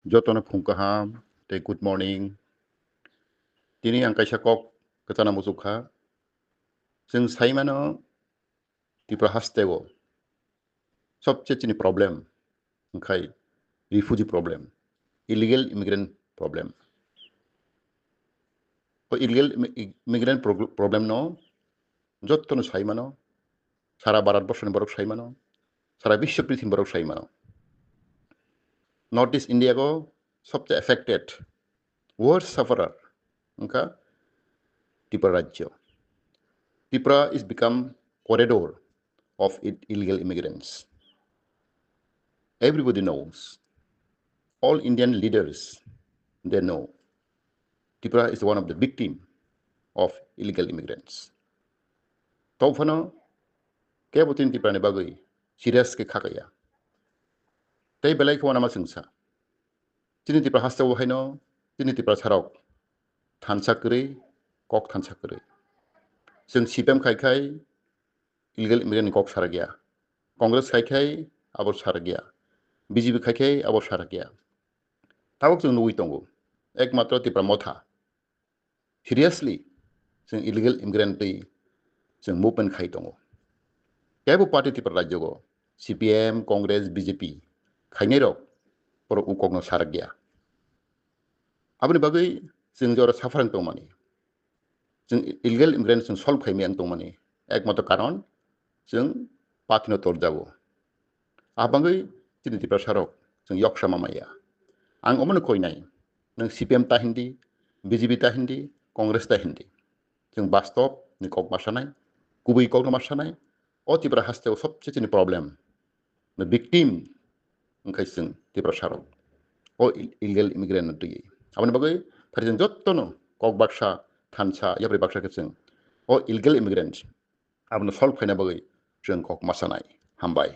Jotona phungkaham, te good morning. Tini ang kaisa kok katana musukha. Sing saimano tipra hastego. Sobche chini problem. Ngkai refugee problem. Illegal immigrant problem. O illegal immigrant problem no jottono saimano sara Bharatbor borok saimano sara বিশ্ব পৃথিবী borok saimano. North East India go sobche affected worst sufferer ngka Tripura Rajya. Tripura is become corridor of illegal immigrants. Everybody knows. All Indian leaders, they know. Tripura is one of the victims of illegal immigrants. Taufano, kebutin Tripura ne bagay, serious ke khakaya. Tay belay ko nama singsa. Tini Tripura hasta wo haino, tini Tripura sarok. Thansa kuri, kok thansa kuri. Sing CPM khai illegal immigrant kok sara gaya. Congress khai abor sara gaya. BJP khai abor sara gaya. Tawak jeng nui tongo. Ekmatro Tripura motha. Seriously, sing illegal immigrant sing movement khai tongo. Kaya party Tripura Rajya go CPM, Congress, BJP khai rok poro ukok no sarak gaya. Abni bagai sing jora suffering tong mani. Sing illegal immigrant sing solve khai miang tong mani. Ekmato karon sing party no tor jago. Abangai tini Tripura sarok sing yok sama maya. Ang omano koi nai. Nang CPM ta hindi, BJP ta hindi, Congress ta hindi. Sing bastop ni kok masanai, kubi kok no masanai. O Tripura haste o sobche chini problem. The victim ngkai sing Tripura sarok. O illegal immigrant na tuyi. Abani bagai pharisang jotto no kok baksa thansa yapri baksa ke sing o illegal immigrant. Abani solve khaina bagai sing kok masanai. Hambai.